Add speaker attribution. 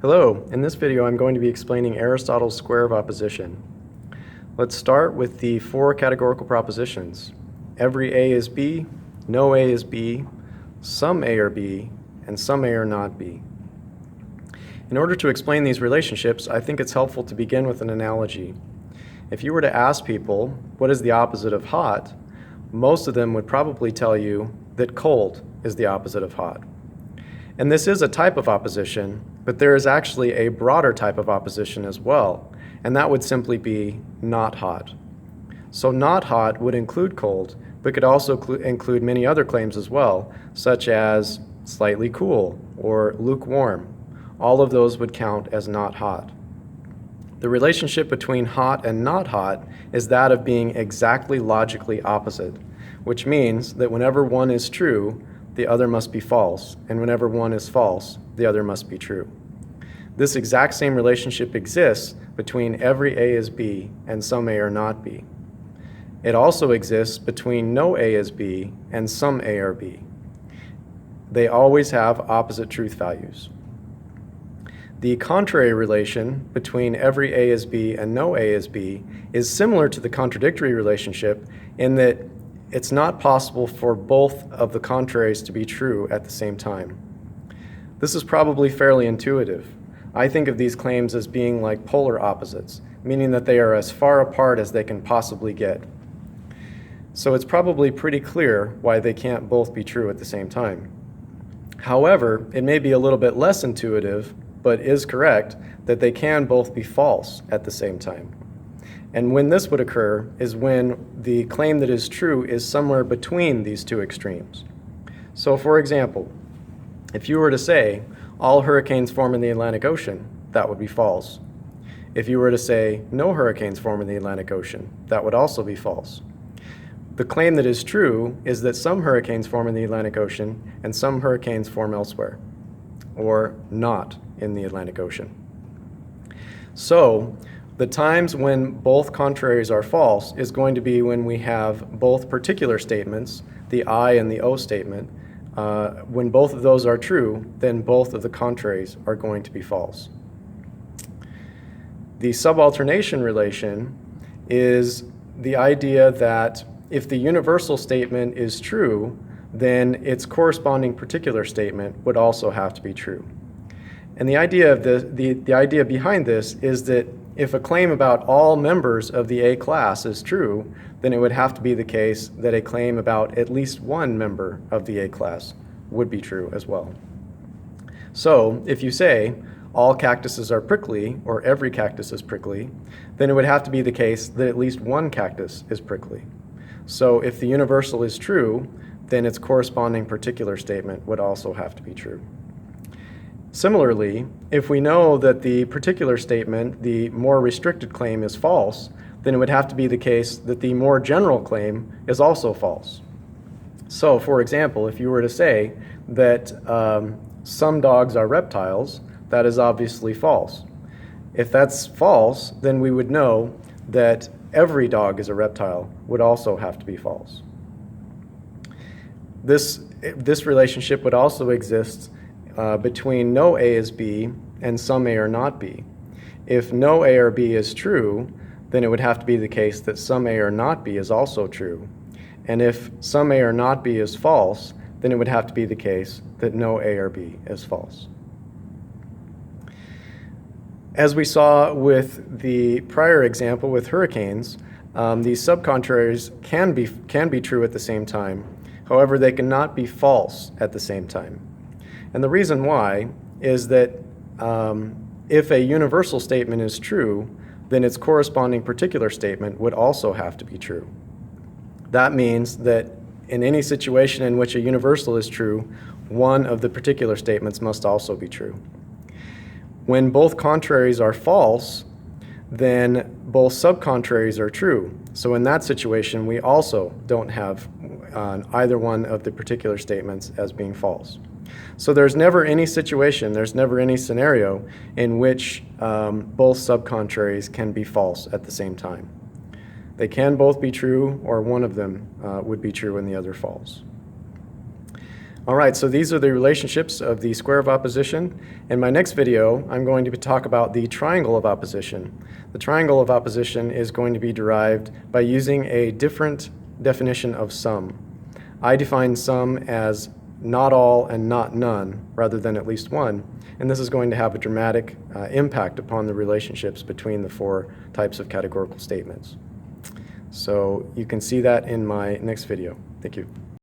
Speaker 1: Hello, in this video I'm going to be explaining Aristotle's square of opposition. Let's start with the four categorical propositions. Every A is B, no A is B, some A are B, and some A are not B. In order to explain these relationships, I think it's helpful to begin with an analogy. If you were to ask people, what is the opposite of hot, most of them would probably tell you that cold is the opposite of hot. And this is a type of opposition, but there is actually a broader type of opposition as well, and that would simply be not hot. So not hot would include cold, but could also include many other claims as well, such as slightly cool or lukewarm. All of those would count as not hot. The relationship between hot and not hot is that of being exactly logically opposite, which means that whenever one is true, the other must be false, and whenever one is false, the other must be true. This exact same relationship exists between every A is B and some A are not B. It also exists between no A is B and some A are B. They always have opposite truth values. The contrary relation between every A is B and no A is B is similar to the contradictory relationship in that it's not possible for both of the contraries to be true at the same time. This is probably fairly intuitive. I think of these claims as being like polar opposites, meaning that they are as far apart as they can possibly get. So it's probably pretty clear why they can't both be true at the same time. However, it may be a little bit less intuitive, but is correct, that they can both be false at the same time. And when this would occur is when the claim that is true is somewhere between these two extremes. So for example, if you were to say, all hurricanes form in the Atlantic Ocean, that would be false. If you were to say, no hurricanes form in the Atlantic Ocean, that would also be false. The claim that is true is that some hurricanes form in the Atlantic Ocean and some hurricanes form elsewhere, or not in the Atlantic Ocean. So, the times when both contraries are false is going to be when we have both particular statements, the I and the O statement. When both of those are true, then both of the contraries are going to be false. The subalternation relation is the idea that if the universal statement is true, then its corresponding particular statement would also have to be true. And the idea of the idea behind this is that if a claim about all members of the A class is true, then it would have to be the case that a claim about at least one member of the A class would be true as well. So if you say all cactuses are prickly or every cactus is prickly, then it would have to be the case that at least one cactus is prickly. So if the universal is true, then its corresponding particular statement would also have to be true. Similarly, if we know that the particular statement, the more restricted claim, is false, then it would have to be the case that the more general claim is also false. So, for example, if you were to say that some dogs are reptiles, that is obviously false. If that's false, then we would know that every dog is a reptile would also have to be false. This relationship would also exist between no A is B and some A are not B. If no A or B is true, then it would have to be the case that some A or not B is also true. And if some A or not B is false, then it would have to be the case that no A or B is false. As we saw with the prior example with hurricanes, these subcontraries can be true at the same time. However, they cannot be false at the same time. And the reason why is that if a universal statement is true, then its corresponding particular statement would also have to be true. That means that in any situation in which a universal is true, one of the particular statements must also be true. When both contraries are false, then both subcontraries are true. So in that situation, we also don't have either one of the particular statements as being false. So there's never any situation, there's never any scenario in which both subcontraries can be false at the same time. They can both be true, or one of them would be true and the other false. All right, so these are the relationships of the square of opposition. In my next video, I'm going to talk about the triangle of opposition. The triangle of opposition is going to be derived by using a different definition of sum. I define sum as not all and not none, rather than at least one, and this is going to have a dramatic impact upon the relationships between the four types of categorical statements. So you can see that in my next video. Thank you.